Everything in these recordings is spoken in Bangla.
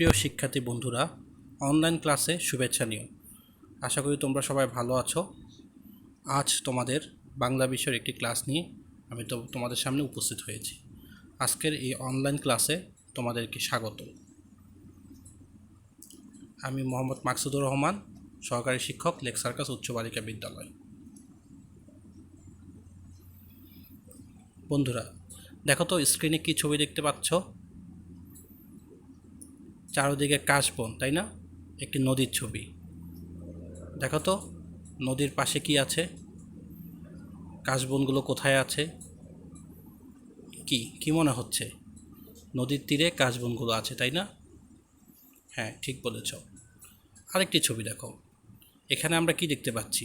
প্রিয় শিক্ষার্থী বন্ধুরা, অনলাইন ক্লাসে শুভেচ্ছা নিও। আশা করি তোমরা সবাই ভালো আছো। আজ তোমাদের বাংলা বিষয়ের একটি ক্লাস নিয়ে আমি তোমাদের সামনে উপস্থিত হয়েছি। আজকের এই অনলাইন ক্লাসে তোমাদেরকে স্বাগত। আমি মোহাম্মদ মাকসুদুর রহমান, সহকারী শিক্ষক, লেক সার্কাস উচ্চ বালিকা বিদ্যালয়। বন্ধুরা, দেখো তো স্ক্রিনে কি ছবি দেখতে পাচ্ছ? চারদিকে কাশবন, তাই না? একটি নদীর ছবি। দেখো তো নদীর পাশে কি আছে, কাশবনগুলো কোথায় আছে? কি মনে হচ্ছে? নদীর তীরে কাশবনগুলো আছে, তাই না? হ্যাঁ, ঠিক বলেছ। আরেকটি ছবি দেখো। এখানে আমরা কি দেখতে পাচ্ছি?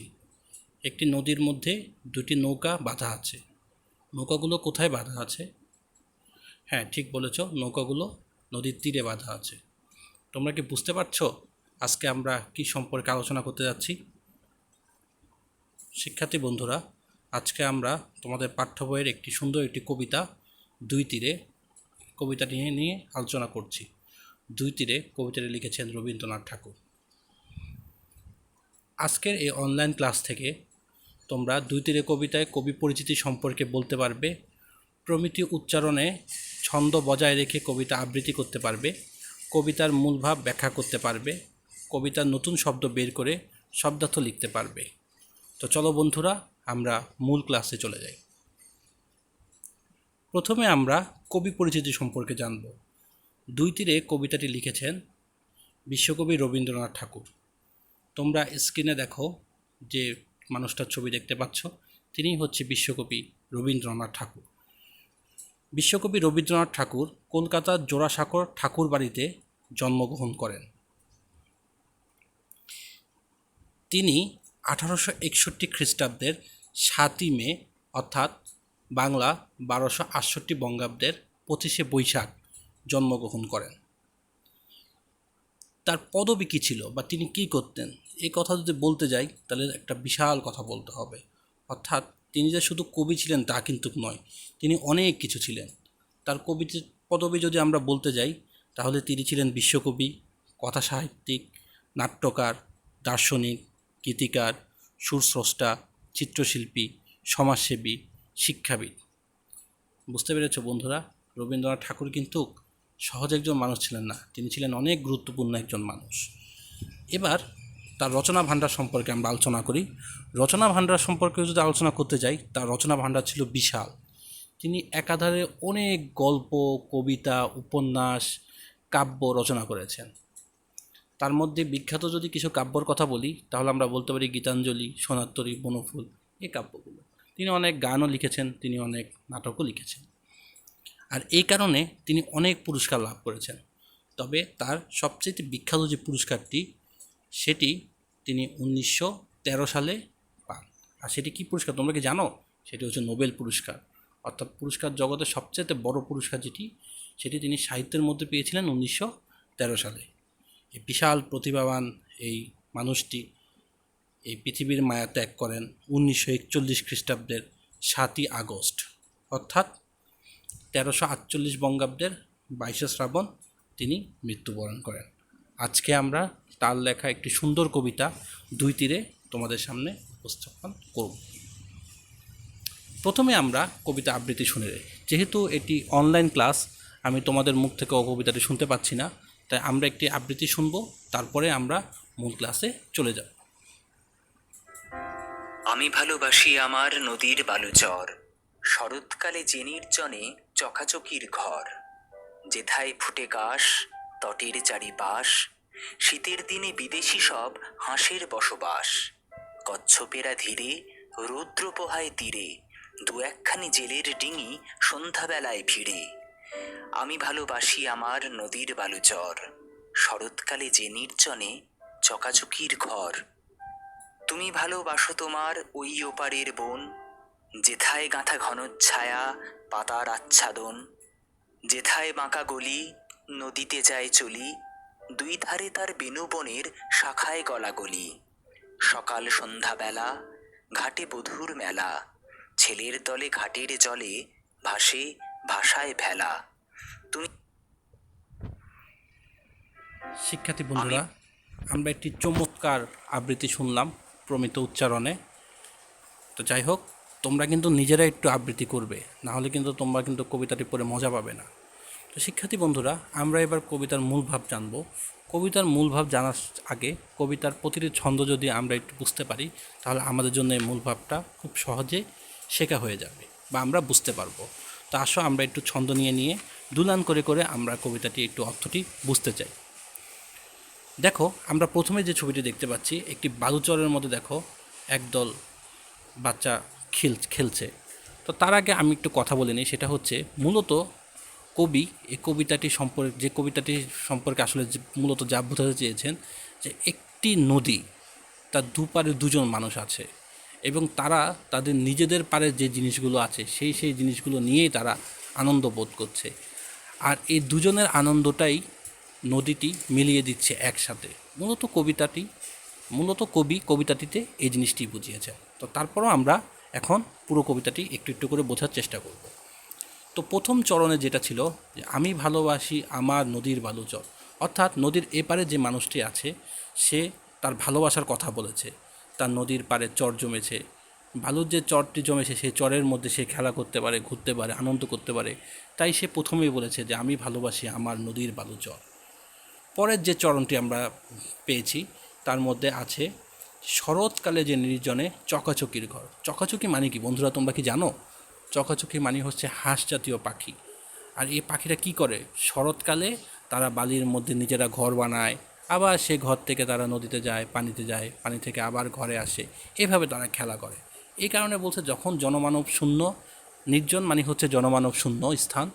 একটি নদীর মধ্যে দুটি নৌকা বাঁধা আছে। নৌকাগুলো কোথায় বাঁধা আছে? হ্যাঁ, ঠিক বলেছ, নৌকাগুলো নদীর তীরে বাঁধা আছে। তোমরা কি বুঝতে পারছো আজকে আমরা কি সম্পর্কে আলোচনা করতে যাচ্ছি? শিক্ষার্থী বন্ধুরা, আজকে আমরা তোমাদের পাঠ্য বইয়ের একটি সুন্দর একটি কবিতা দুই তীরে, কবিতাটি নিয়ে আলোচনা করছি। দুই তীরে কবিতাটি লিখেছেন রবীন্দ্রনাথ ঠাকুর। আজকের এই অনলাইন ক্লাস থেকে তোমরা দুই তীরে কবিতায় কবি পরিচিতি সম্পর্কে বলতে পারবে, প্রমিতি উচ্চারণে ছন্দ বজায় রেখে কবিতা আবৃত্তি করতে পারবে, কবিতার মূল ভাব ব্যাখ্যা করতে পারবে, কবিতার নতুন শব্দ বের করে শব্দার্থ লিখতে পারবে। তো চলো বন্ধুরা, আমরা মূল ক্লাসে চলে যাই। প্রথমে আমরা কবি পরিচিতি সম্পর্কে জানব। দুই তীরে কবিতাটি লিখেছেন বিশ্বকবি রবীন্দ্রনাথ ঠাকুর। তোমরা স্ক্রিনে দেখো যে মানুষটার ছবি দেখতে পাচ্ছ, তিনি হচ্ছে বিশ্বকবি রবীন্দ্রনাথ ঠাকুর। বিশ্বকবি রবীন্দ্রনাথ ঠাকুর কলকাতার জোড়াসাঁকোর ঠাকুর বাড়িতে জন্মগ্রহণ করেন। তিনি 1861 খ্রিস্টাব্দের 7ই মে অর্থাৎ বাংলা 1268 বঙ্গাব্দের 25শে বৈশাখ জন্মগ্রহণ করেন। তার পদবী কী ছিল বা তিনি কী করতেন, এই কথা যদি বলতে যাই তাহলে একটা বিশাল কথা বলতে হবে। অর্থাৎ তিনি যে শুধু কবি ছিলেন তা কিন্তু নয়, তিনি অনেক কিছু ছিলেন। তার কবিতার পদবী যদি আমরা বলতে যাই তাহলে তিনি ছিলেন বিশ্বকবি, কথা সাহিত্যিক, নাট্যকার, দার্শনিক, গীতিকার, সুরস্রষ্টা, চিত্রশিল্পী, সমাজসেবী, শিক্ষাবিদ। বুঝতে পেরেছ বন্ধুরা, রবীন্দ্রনাথ ঠাকুর কিন্তু সহজ একজন মানুষ ছিলেন না, তিনি ছিলেন অনেক গুরুত্বপূর্ণ একজন মানুষ। এবার তার রচনা ভাণ্ডার সম্পর্কে আমরা আলোচনা করি। রচনা ভাণ্ডার সম্পর্কে যদি আলোচনা করতে যাই, তার রচনা ভাণ্ডার ছিল বিশাল। তিনি একাধারে অনেক গল্প, কবিতা, উপন্যাস, কাব্য রচনা করেছেন। তার মধ্যে বিখ্যাত যদি কিছু কাব্যর কথা বলি তাহলে আমরা বলতে পারি গীতাঞ্জলি, সোনারতরী, বনফুল, এই কাব্যগুলো। তিনি অনেক গানও লিখেছেন, তিনি অনেক নাটকও লিখেছেন, আর এই কারণে তিনি অনেক পুরস্কার লাভ করেছেন। তবে তার সবচেয়ে বিখ্যাত যে পুরস্কারটি, সেটি তিনি 1913 সালে পান। আর সেটি কী পুরস্কার তোমরা কি জানো? সেটি হচ্ছে নোবেল পুরস্কার। অর্থাৎ পুরস্কার জগতের সবচেয়ে বড় পুরস্কার সেটি তিনি সাহিত্যের মধ্যে পেয়েছিলেন 1913 সালে। এই বিশাল প্রতিভাবান এই মানুষটি এই পৃথিবীর মায়া ত্যাগ করেন 1941 খ্রিস্টাব্দের 7ই আগস্ট, অর্থাৎ 1348 বঙ্গাব্দের 22শে শ্রাবণ তিনি মৃত্যুবরণ করেন। আজকে আমরা তার লেখা একটি সুন্দর কবিতা দুই তীরে তোমাদের সামনে উপস্থাপন করব। প্রথমে আমরা কবিতা আবৃত্তি শুনে নেই। যেহেতু এটি অনলাইন ক্লাস, আমি তোমাদের মুখ থেকে কবিতাটি শুনতে পাচ্ছি না, তাই আমরা একটি আবৃত্তি শুনব, তারপরে আমরা মূল ক্লাসে চলে যাব। আমি ভালোবাসি আমার নদীর বালুচর, শরৎকালে যে নির্জনে চকাচকির ঘর, যেথায় ফুটে কাশ তটের চারিপাশ, শীতের দিনে বিদেশি সব হাঁসের বসবাস, কচ্ছপেরা ধীরে রৌদ্র পোহায় তীরে, দু একখানি জেলের ডিঙি সন্ধ্যাবেলায় ভিড়ে। আমি ভালোবাসি আমার নদীর বালুচর, শরৎকালে যে নির্জনে চকাচকির ঘর। তুমি ভালোবাসো তোমার ওই ওপারের বন, যেথায় গাঁথা ঘনচ্ছায়া পাতার আচ্ছাদন, যেথায় বাঁকা গলি নদীতে যায় চলি, দুই ধারে তার বেণুবনের শাখায় গলাগলি। সকাল সন্ধ্যাবেলা ঘাটে বধূর মেলা, ছেলের দলে ঘাটের জলে ভাসে ভাষায় ভেলা। তুমি শিক্ষার্থী বন্ধুরা, আমরা একটি চমৎকার আবৃত্তি শুনলাম প্রমিত উচ্চারণে। তো যাই হোক, তোমরা কিন্তু নিজেরা একটু আবৃত্তি করবে, না হলে কিন্তু তোমরা কিন্তু কবিতাটি পড়ে মজা পাবে না। তো শিক্ষার্থী বন্ধুরা, আমরা এবার কবিতার মূল ভাব জানব। কবিতার মূল ভাব জানার আগে কবিতার প্রতিটি ছন্দ যদি আমরা একটু বুঝতে পারি, তাহলে আমাদের জন্য এই মূল ভাবটা খুব সহজে শেখা হয়ে যাবে বা আমরা বুঝতে পারবো। তো আসো আমরা একটু ছন্দ নিয়ে নিয়ে দুলান করে করে আমরা কবিতাটি একটু অর্থটি বুঝতে চাই। দেখো, আমরা প্রথমে যে ছবিটি দেখতে পাচ্ছি, একটি বালুচরের মধ্যে দেখো একদল বাচ্চা খেলছে। তো তার আগে আমি একটু কথা বলে নিই, সেটা হচ্ছে মূলত কবি এই কবিতাটি সম্পর্কে আসলে মূলত যা বোঝাতে চেয়েছেন যে একটি নদী, তার দুপারে দুজন মানুষ আছে এবং তারা তাদের নিজেদের পারে যে জিনিসগুলো আছে সেই জিনিসগুলো নিয়েই তারা আনন্দ বোধ করছে। আর এই দুজনের আনন্দটাই নদীটি মিলিয়ে দিচ্ছে একসাথে। মূলত কবি কবিতাটিতে এই জিনিসটি বুঝিয়েছে। তো তারপরও আমরা এখন পুরো কবিতাটি একটু একটু করে বোঝার চেষ্টা করব। তো প্রথম চরণে যেটা ছিল যে আমি ভালোবাসি আমার নদীর বালুচর, অর্থাৎ নদীর এপারে যে মানুষটি আছে সে তার ভালোবাসার কথা বলেছে। তার নদীর পাড়ে চর জমেছে, বালুর যে চরটি জমেছে সেই চরের মধ্যে সে খেলা করতে পারে, ঘুরতে পারে, আনন্দ করতে পারে। তাই সে প্রথমেই বলেছে যে আমি ভালোবাসি আমার নদীর বালুচর। পরের যে চরণটি আমরা পেয়েছি তার মধ্যে আছে শরৎকালে যে নির্জনে চকাচকির ঘর। চকাচকি মানে কি বন্ধুরা, তোমরা কি জানো? চকাচকি মানে হচ্ছে হাঁস জাতীয় পাখি। আর এই পাখিরা কি করে, শরৎকালে তারা বালির মধ্যে নিজেরা ঘর বানায়, আবার সে ঘর থেকে তারা নদীতে যায়, পানি থেকে আবার ঘরে আসে, এভাবে তারা খেলা করে। এই কারণে বলছে যখন জনমানব শূন্য, নির্জন মানে হচ্ছে জনমানব শূন্য স্থান,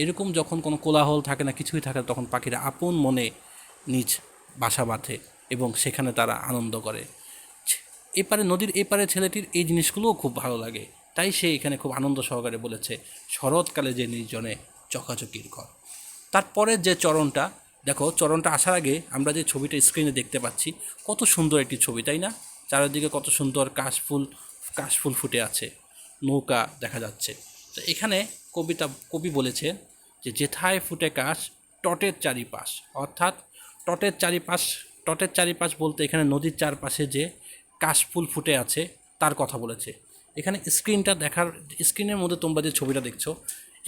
এরকম যখন কোনো কোলাহল থাকে না, কিছুই থাকে না, তখন পাখিরা আপন মনে নিজ বাসা বাঁধে এবং সেখানে তারা আনন্দ করে। এপারে নদীর এপারে ছেলেটির এই জিনিসগুলোও খুব ভালো লাগে, তাই সে এখানে খুব আনন্দ সহকারে বলেছে শরৎকালে যে নির্জনে চকাচকির ঘর। তারপরের যে চরণটা দেখো, চরণটা আসার আগে আমরা যে ছবিটা স্ক্রিনে দেখতে পাচ্ছি, কত সুন্দর একটি ছবি, তাই না? চারিদিকে কত সুন্দর কাশফুল ফুটে আছে, নৌকা দেখা যাচ্ছে। তো এখানে কবি বলেছে যে যেথায় ফুটে কাশ তটের চারিপাশ, অর্থাৎ তটের চারিপাশ বলতে এখানে নদীর চারপাশে যে কাশফুল ফুটে আছে তার কথা বলেছে। এখানে স্ক্রিনের মধ্যে তোমরা যে ছবিটা দেখছো,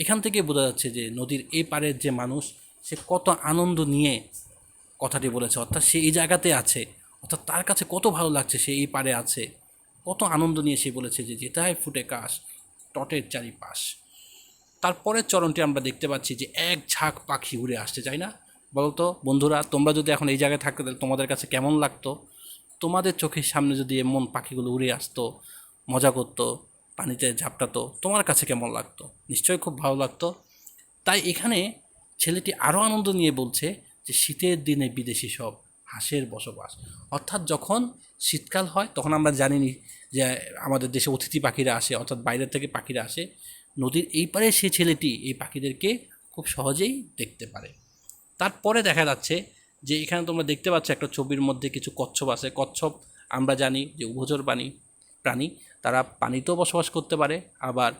এখান থেকে বোঝা যাচ্ছে যে নদীর এই পারের যে মানুষ সে কত আনন্দ নিয়ে কথাটি বলেছে, অর্থাৎ সে এই জায়গাতে আছে, অর্থাৎ তার কাছে কত ভালো লাগছে সে এই পারে আছে, কত আনন্দ নিয়ে সে বলেছে যে যেথায় ফুটে কাশ তটের চারিপাশ। তারপরের চরণটি আমরা দেখতে পাচ্ছি যে এক ঝাঁক পাখি উড়ে আসছে, তাই না? বলতো বন্ধুরা, তোমরা যদি এখন এই জায়গায় থাকতে তাহলে তোমাদের কাছে কেমন লাগতো? তোমাদের চোখের সামনে যদি এমন পাখিগুলো উড়ে আসতো, মজা করতো, পানিতে ঝাপটাতো, তোমার কাছে কেমন লাগতো? নিশ্চয়ই খুব ভালো লাগতো। তাই এখানে ছেলেটি আরও আনন্দ নিয়ে বলছে যে শীতের দিনে বিদেশি সব হাঁসের বসবাস, অর্থাৎ যখন শীতকাল হয় তখন আমরা জানিনি যে আমাদের দেশে অতিথি পাখিরা আসে, অর্থাৎ বাইরের থেকে পাখিরা আসে নদীর এই পারে, সে ছেলেটি এই পাখিদেরকে খুব সহজেই দেখতে পারে। তারপরে দেখা যাচ্ছে যে এখানে তোমরা দেখতে পাচ্ছ একটা ছবির মধ্যে কিছু কচ্ছপ আছে। কচ্ছপ আমরা জানি যে উভচর প্রাণী, তারা পানিতেও বসবাস করতে পারে, আবার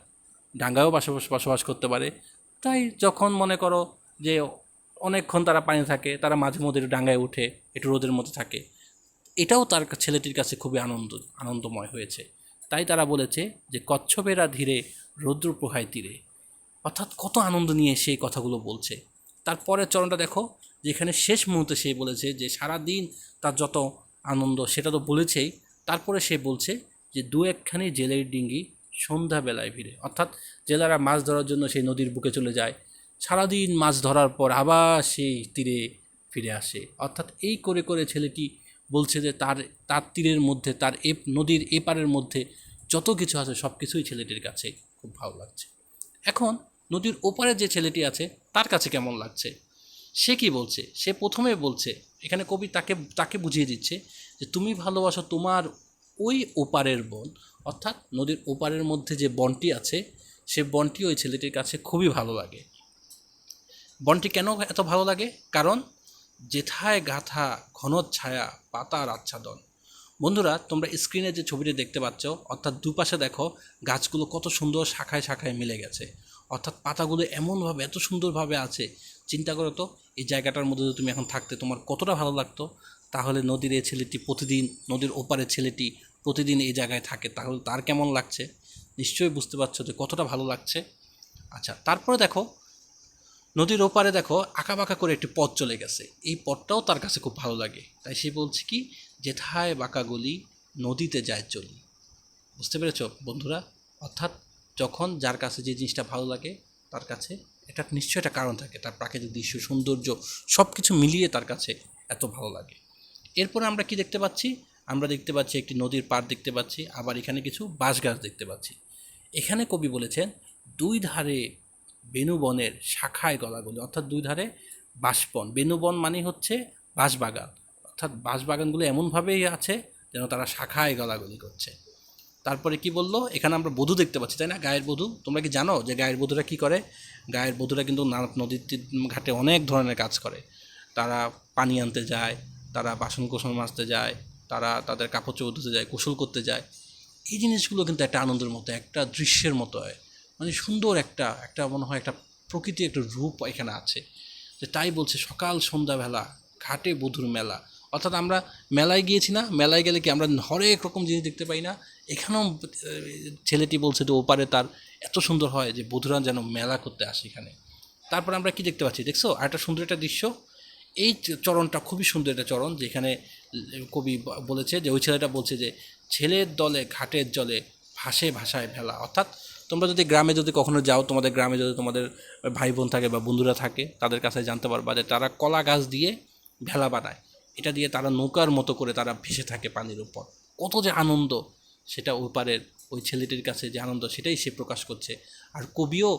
ডাঙ্গায়ও বসবাস করতে পারে। তাই যখন মনে করো যে অনেকক্ষণ তারা পানি থাকে, তারা মাঝে মধ্যে একটু ডাঙ্গায় উঠে একটু রোদের মধ্যে থাকে, এটাও তার ছেলেটির কাছে খুবই আনন্দময় হয়েছে। তাই তারা বলেছে যে কচ্ছপেরা ধীরে রৌদ্র প্রহায় তীরে, অর্থাৎ কত আনন্দ নিয়ে সেই কথাগুলো বলছে। তারপরের চরণটা দেখো, যেখানে শেষ মুহূর্তে সে বলেছে যে সারাদিন তার যত আনন্দ সেটা তো বলেছেই, তারপরে সে বলছে যে দু একখানি জেলের ডিঙ্গি সন্ধ্যাবেলায় ভিড়ে, অর্থাৎ জেলেরা মাছ ধরার জন্য সেই নদীর বুকে চলে যায়, সারাদিন মাছ ধরার পর আবার সেই তীরে ফিরে আসে। অর্থাৎ এই করে করে ছেলেটি বলছে যে তার তীরের মধ্যে, তার নদীর এপারের মধ্যে যত কিছু আছে সব কিছুই ছেলেটির কাছে খুব ভালো লাগছে। এখন নদীর ওপারে যে ছেলেটি আছে তার কাছে কেমন লাগছে, সে কি বলছে? সে প্রথমে বলছে, এখানে কবি তাকে বুঝিয়ে দিচ্ছে যে তুমি ভালোবাসো তোমার ওই ওপারের বন, অর্থাৎ নদীর ওপারের মধ্যে যে বনটি আছে সে বনটি ওই ছেলেটির কাছে খুবই ভালো লাগে। বনটি কেন এত ভালো লাগে? কারণ যেথায় গাথা ঘন ছায়া পাতার আচ্ছাদন। বন্ধুরা, তোমরা স্ক্রিনে যে ছবিটি দেখতে পাচ্ছ, অর্থাৎ দুপাশে দেখো গাছগুলো কত সুন্দর শাখায় শাখায় মিলে গেছে, অর্থাৎ পাতাগুলো এমনভাবে এত সুন্দরভাবে আছে চিন্তা করো তো, এই জায়গাটার মধ্যে যদি তুমি এখন থাকতে তোমার কতটা ভালো লাগতো। তাহলে নদীর এই ছেলেটি প্রতিদিন, নদীর ওপারের ছেলেটি প্রতিদিন এই জায়গায় থাকে, তাহলে তার কেমন লাগছে নিশ্চয়ই বুঝতে পারছো যে কতটা ভালো লাগছে। আচ্ছা, তারপরে দেখো নদীর ওপারে দেখো আঁকাবাঁকা করে একটি পথ চলে গেছে, এই পথটাও তার কাছে খুব ভালো লাগে। তাই সে বলছে কি, যেথায় বাঁকা গলি নদীতে যায় চলি। বুঝতে পেরেছো বন্ধুরা? অর্থাৎ যখন যার কাছে যে জিনিসটা ভালো লাগে তার কাছে এটা নিশ্চয়ই একটা কারণ থাকে, তার প্রাকৃতিক দৃশ্য, সৌন্দর্য সব কিছু মিলিয়ে তার কাছে এত ভালো লাগে। এরপরে আমরা কি দেখতে পাচ্ছি? আমরা দেখতে পাচ্ছি একটি নদীর পাড় দেখতে পাচ্ছি, আবার এখানে কিছু বাঁশ গাছ দেখতে পাচ্ছি। এখানে কবি বলেছেন, দুই ধারে বেণুবনের শাখায় গলাগলি, অর্থাৎ দুই ধারে বাঁশবন। বেণুবন মানে হচ্ছে বাঁশবাগান, অর্থাৎ বাঁশবাগানগুলো এমনভাবেই আছে যেন তারা শাখায় গলাগলি করছে। তারপরে কি বললো, এখানে আমরা বধূ দেখতে পাচ্ছি, তাই না? গায়ের বধূ। তোমরা কি জানো যে গায়ের বধূরা কি করে? গায়ের বধূরা কিন্তু নদীর ঘাটে অনেক ধরনের কাজ করে। তারা পানি আনতে যায়, তারা বাসন কোসন মাজতে যায়, তারা তাদের কাপড় চোপড় ধুতে যায়, গোসল করতে যায়। এই জিনিসগুলো কিন্তু একটা আনন্দের মতো, একটা দৃশ্যের মতো হয়, মানে সুন্দর একটা একটা মনে হয় একটা প্রকৃতির একটা রূপ এখানে আছে। যে তাই বলছে সকাল সন্ধ্যাবেলা ঘাটে বধুর মেলা। অর্থাৎ আমরা মেলায় গিয়েছি না, মেলায় গেলে কি আমরা হরেক রকম জিনিস দেখতে পাই না? এখানেও ছেলেটি বলছে যে ওপারে তার এত সুন্দর হয় যে বধুরা যেন মেলা করতে আসে এখানে। তারপর আমরা কি দেখতে পাচ্ছি দেখছো, আর একটা সুন্দর একটা দৃশ্য। এই চরণটা খুবই সুন্দর একটা চরণ, যেখানে কবি বলেছে যে ওই ছেলেটা বলছে যে ছেলের দলে ঘাটের জলে ভাসে ভাষায় ভেলা। অর্থাৎ তোমরা যদি গ্রামে যদি কখনো যাও, তোমাদের গ্রামে যদি তোমাদের ভাই বোন থাকে বা বন্ধুরা থাকে, তাদের কাছে জানতে পারবা যে তারা কলা গাছ দিয়ে ভেলা বানায়। এটা দিয়ে তারা নৌকার মতো করে তারা ভেসে থাকে পানির উপর। কত যে আনন্দ, সেটা ওপারের ওই ছেলেটির কাছে যে আনন্দ সেটাই সে প্রকাশ করছে। আর কবিও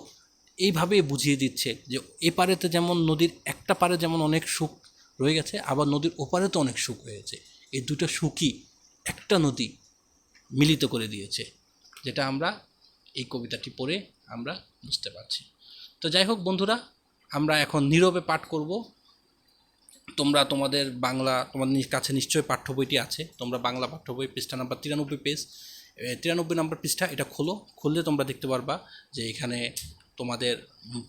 এইভাবেই বুঝিয়ে দিচ্ছে যে এপারেতে যেমন নদীর একটা পারে যেমন অনেক সুখ রয়ে গেছে, আবার নদীর ওপারে তো অনেক সুখ হয়েছে। এই দুটো সুখই একটা নদী মিলিত করে দিয়েছে, যেটা আমরা এই কবিতাটি পড়ে আমরা বুঝতে পারছি। তো যাই হোক বন্ধুরা, আমরা এখন নীরবে পাঠ করব। তোমরা তোমাদের বাংলা, তোমাদের কাছে নিশ্চয়ই পাঠ্য বইটি আছে, তোমরা বাংলা পাঠ্য বই পৃষ্ঠা নাম্বার 93 পেজ, 93 নম্বর পৃষ্ঠা, এটা খোলো। খুললে তোমরা দেখতে পারবা যে এখানে তোমাদের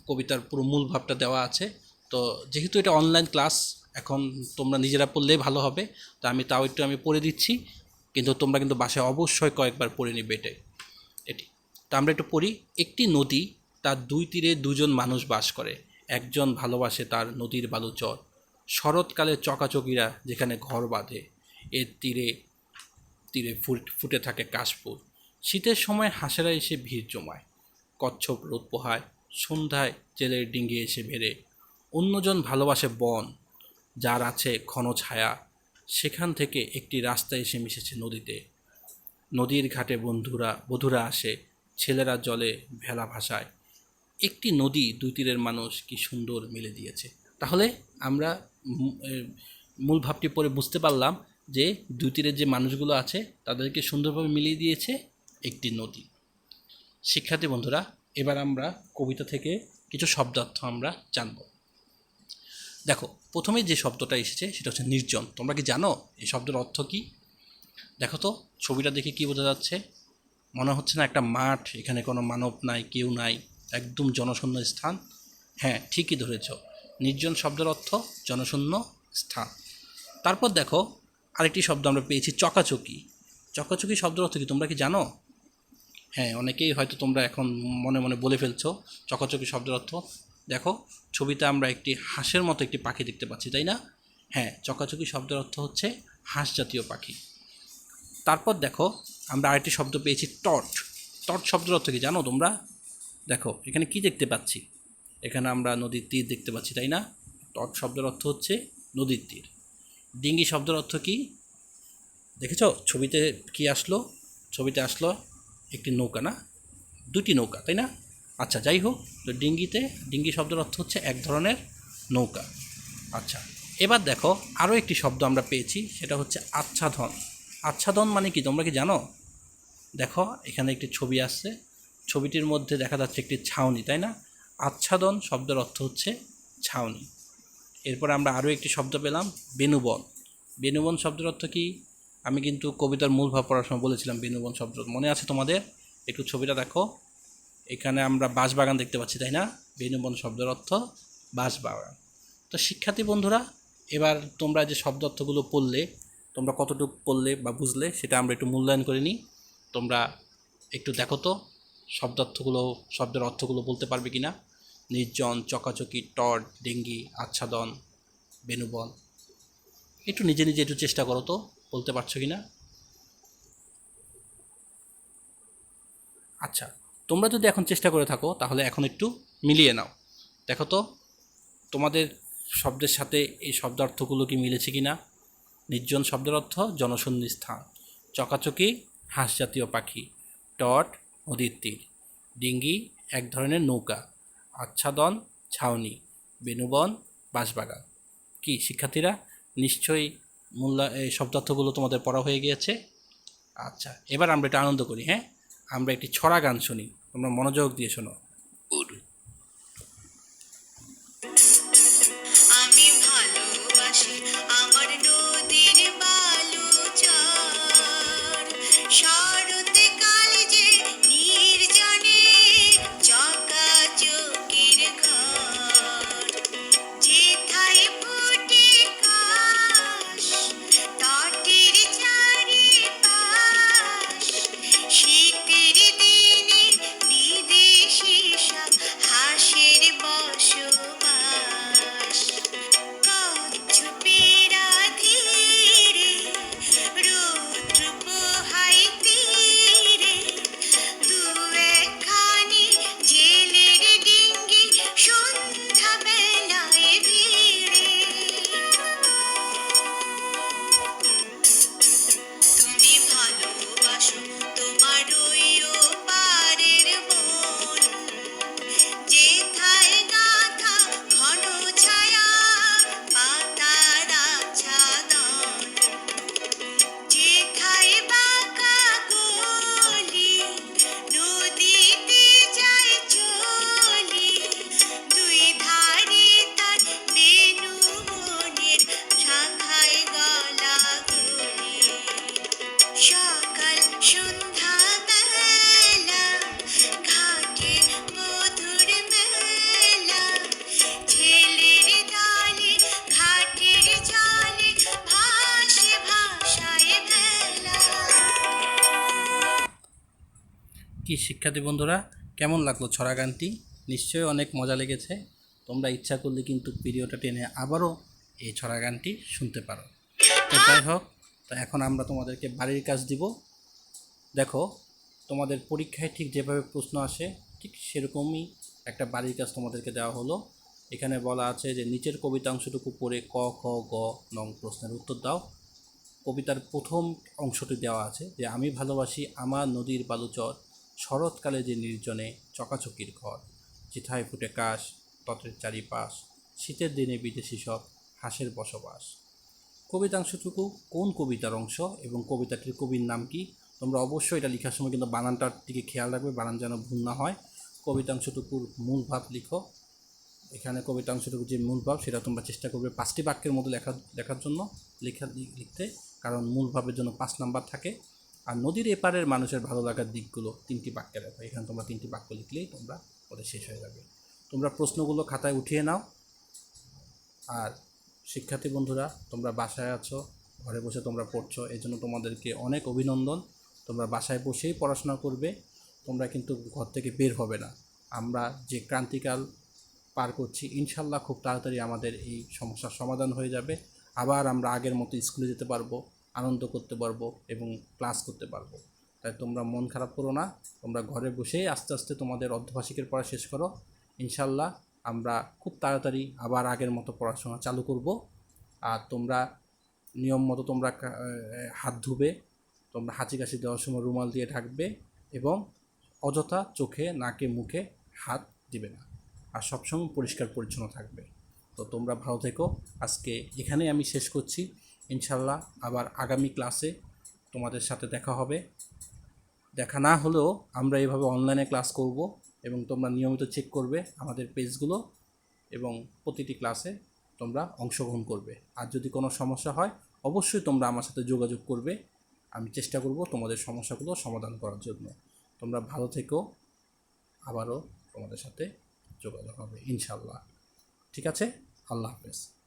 কবিতার পুরো মূল ভাবটা দেওয়া আছে। তো যেহেতু এটা অনলাইন ক্লাস, এখন তোমরা নিজেরা পড়লেই ভালো হবে। তো তাও একটু পড়ে দিচ্ছি, কিন্তু তোমরা কিন্তু বাসায় অবশ্যই কয়েকবার পড়ে নিবে এটি। তো আমরা একটু পড়ি। একটি নদী, তার দুই তীরে দুজন মানুষ বাস করে, একজন ভালোবাসে তার নদীর বালুচর। শরৎকালে চকাচকিরা যেখানে ঘর বাঁধে, এর তীরে তীরে ফুটে থাকে কাশফুল। শীতের সময় হাঁসেরা এসে ভিড় জমায়, কচ্ছপ রোদ পোহায়, সন্ধ্যায় জেলের ডিঙ্গি এসে ভেড়ে। অন্যজন ভালোবাসে বন, যার আছে ঘন ছায়া, সেখান থেকে একটি রাস্তা এসে মিশেছে নদীতে। নদীর ঘাটে বধুরা আসে, ছেলেরা জলে ভেলা ভাসায়। একটি নদী দুই তীরের মানুষ কি সুন্দর মিলে দিয়েছে। তাহলে আমরা মূল ভাবটি পরে বুঝতে পারলাম যে দুই তীরের যে মানুষগুলো আছে তাদেরকে সুন্দরভাবে মিলিয়ে দিয়েছে একটি নদী। শিক্ষার্থী বন্ধুরা, এবার আমরা কবিতা থেকে কিছু শব্দার্থ আমরা জানব। দেখো, প্রথমে যে শব্দটা এসেছে সেটা হচ্ছে নির্জন। তোমরা কি জানো এই শব্দের অর্থ কী? দেখো তো ছবিটা দেখে কি বোঝা যাচ্ছে? মনে হচ্ছে না একটা মাঠ, এখানে কোনো মানব নাই, কেউ নাই, একদম জনশূন্য স্থান। হ্যাঁ, ঠিকই ধরেছ, নির্জন শব্দের অর্থ জনশূন্য স্থান। তারপর দেখো আরেকটি শব্দ আমরা পেয়েছি, চকাচকি। চকাচকি শব্দের অর্থ কি তোমরা কি জানো? হ্যাঁ, অনেকেই হয়তো তোমরা এখন মনে মনে বলে ফেলছো চকাচকি শব্দের অর্থ। দেখো ছবিতে আমরা একটি হাঁসের মতো একটি পাখি দেখতে পাচ্ছি, তাই না? হ্যাঁ, চকাচকি শব্দের অর্থ হচ্ছে হাঁস জাতীয় পাখি। তারপর দেখো আমরা আরেকটি শব্দ পেয়েছি, টট। টট শব্দের অর্থ কি জানো তোমরা? দেখো এখানে কি দেখতে পাচ্ছি, এখানে আমরা নদীর তীর দেখতে পাচ্ছি, তাই না? টট শব্দের অর্থ হচ্ছে নদীর তীর। ডিঙ্গি শব্দের অর্থ কি দেখেছ? ছবিতে কি আসলো? ছবিতে আসলো একটি নৌকা, না দুটি নৌকা, তাই না? আচ্ছা, যাই হোক, তো ডিঙ্গি শব্দের অর্থ হচ্ছে এক ধরনের নৌকা। আচ্ছা, এবার দেখো আরও একটি শব্দ আমরা পেয়েছি, সেটা হচ্ছে আচ্ছাদন। আচ্ছাদন মানে কি তোমরা কি জানো? দেখো এখানে একটি ছবি আসছে, ছবিটির মধ্যে দেখা যাচ্ছে একটি ছাউনি, তাই না? আচ্ছাদন শব্দের অর্থ হচ্ছে ছাউনি। এরপর আমরা আরও একটি শব্দ পেলাম, বেণুবন। বেণুবন শব্দের অর্থ কি? আমি কিন্তু কবিতার মূল ভাব পড়ার সময় বলেছিলাম বেণুবন শব্দ মনে আছে তোমাদের? একটু ছবিটা দেখো, এখানে আমরা বাঁশবাগান দেখতে পাচ্ছি, তাই না? বেণুবন শব্দের অর্থ বাঁশবাগান। তো শিক্ষার্থী বন্ধুরা, এবার তোমরা যে শব্দ অর্থগুলো পড়লে, তোমরা কতটুকু পড়লে বা বুঝলে সেটা আমরা একটু মূল্যায়ন করে নিই। তোমরা একটু দেখো তো শব্দার্থগুলো, শব্দের অর্থগুলো বলতে পারবে কিনা। নির্জন, চকাচকি, টর্চ, ডেঙ্গি, আচ্ছাদন, বেনুবন। একটু নিজে নিজে একটু চেষ্টা করো তো, বলতে পারছো কিনা। আচ্ছা, তোমরা যদি এখন চেষ্টা করে থাকো তাহলে এখন একটু মিলিয়ে নাও। দেখো তো তোমাদের শব্দের সাথে এই শব্দার্থগুলো কি মিলেছে কিনা। নির্জন শব্দের অর্থ জনশূন্য স্থান, চকাচকি হাঁস জাতীয় পাখি, টট নদীর তীর, ডিঙ্গি এক ধরনের নৌকা, আচ্ছাদন ছাউনি, বেনুবন বাঁশবাগান। কি শিক্ষার্থীরা, নিশ্চয়ই এই শব্দার্থগুলো তোমাদের পড়া হয়ে গিয়েছে। আচ্ছা, এবার আমরা এটা আনন্দ করি। হ্যাঁ, আমরা একটি ছড়া গান শুনি, তোমরা মনোযোগ দিয়ে শোনো। আমি ভালোবাসি আমার নদীর বালু চর, শরতে কাল যে নির্জনে চকাচকির ঘর, যেথায় ফুটে কাশ তটের চারিপাশ, শীতের দিনে বিদেশি সব হাঁসের বসবাস, কচ্ছপেরা ধীরে রৌদ্র পোহাই তীরে, দু একখানি জেলের ডিঙ্গি সন্ধ্যা বেলায় ভিড়ে। তুমি ভালোবাসো তোমার ওই পারের মন, যেথায় গাথা ঘন ছায়া পাতার আচ্ছাদন, যেথায় বাঁকা গলি নদীতে যায় চলি, দুই ধারে তার বেনু বনের শাখায় গলাগলি, সকাল সন্ধ্যা বেলা ঘাটে মধুর মেলা, ছেলের দলে ঘাটের জলে ভাসে ভাষায় ভেলা। কি শিক্ষার্থী বন্ধুরা, কেমন লাগলো ছড়া গানটি? নিশ্চয়ই অনেক মজা লেগেছে। তোমরা ইচ্ছা করলে কিন্তু ভিডিওটা টেনে আবারও এই ছড়া গানটি শুনতে পারো। তো যাই হোক, তো এখন আমরা তোমাদেরকে বাড়ির কাজ দিব। দেখো, তোমাদের পরীক্ষায় ঠিক যেভাবে প্রশ্ন আসে ঠিক সেরকমই একটা বাড়ির কাজ তোমাদেরকে দেওয়া হলো। এখানে বলা আছে যে নিচের কবিতা অংশটুকু পড়ে ক, খ, গ নং প্রশ্নের উত্তর দাও। কবিতার প্রথম অংশটি দেওয়া আছে যে আমি ভালোবাসি আমার নদীর বালুচর, শরৎকালে যে নির্জনে চকাচকির ঘর, যেথায় ফুটে কাশ তটের চারিপাশ, শীতের দিনে বিদেশি সব হাঁসের বসবাস। কবিতাংশটুকু কোন কবিতার অংশ এবং কবিতাটির কবির নাম কি? তোমরা অবশ্যই এটা লেখার সময় কিন্তু বানানটার দিকে খেয়াল রাখবে, বানান যেন ভুল না হয়। কবিতাংশটুকুর মূল ভাব লিখো। এখানে কবিতাংশটুকু যে মূল ভাব সেটা তোমরা চেষ্টা করবে 5টি বাক্যের মধ্যে লেখার জন্য লিখতে, কারণ মূল ভাবের জন্য 5 নাম্বার থাকে। আর নদীর এপারের মানুষের ভালো লাগার দিকগুলো 3টি বাক্যে লেখো। এখানে তোমরা 3টি বাক্য লিখলেই তোমরা ওদের শেষ হয়ে যাবে। তোমরা প্রশ্নগুলো খাতায় উঠিয়ে নাও। আর শিক্ষার্থী বন্ধুরা, তোমরা বাসায় আছো, ঘরে বসে তোমরা পড়ছো, এই জন্য তোমাদেরকে অনেক অভিনন্দন। তোমরা বাসায় বসেই পড়াশোনা করবে, তোমরা কিন্তু ঘর থেকে বের হবে না। আমরা যে ক্রান্তিকাল পার করছি, ইনশাল্লাহ খুব তাড়াতাড়ি আমাদের এই সমস্যার সমাধান হয়ে যাবে। আবার আমরা আগের মতো স্কুলে যেতে পারবো, আনন্দ করতে পারবো এবং ক্লাস করতে পারবো। তাই তোমরা মন খারাপ করো না, তোমরা ঘরে বসেই আস্তে আস্তে তোমাদের অর্ধবার্ষিকের পড়া শেষ করো। ইনশাল্লাহ আমরা খুব তাড়াতাড়ি আবার আগের মতো পড়াশোনা চালু করব। আর তোমরা নিয়ম মতো তোমরা হাত ধুবে, তোমরা হাঁচি কাশি দেওয়ার সময় রুমাল দিয়ে ঢাকবে এবং অযথা চোখে নাকে মুখে হাত দিবে না, আর সবসময় পরিষ্কার পরিচ্ছন্ন থাকবে। তো তোমরা ভালো থেকো। আজকে এখানেই আমি শেষ করছি। ইনশাল্লাহ আবার আগামী ক্লাসে তোমাদের সাথে দেখা হবে। দেখা না হলেও আমরা এভাবে অনলাইনে ক্লাস করব এবং তোমরা নিয়মিত চেক করবে আমাদের পেজগুলো এবং প্রতিটি ক্লাসে তোমরা অংশগ্রহণ করবে। আর যদি কোনো সমস্যা হয় অবশ্যই তোমরা আমার সাথে যোগাযোগ করবে, আমি চেষ্টা করব তোমাদের সমস্যাগুলো সমাধান করার জন্য। তোমরা ভালো থেকো, আবারও তোমাদের সাথে যোগাযোগ হবে ইনশাল্লাহ। ঠিক আছে, আল্লাহ হাফেজ।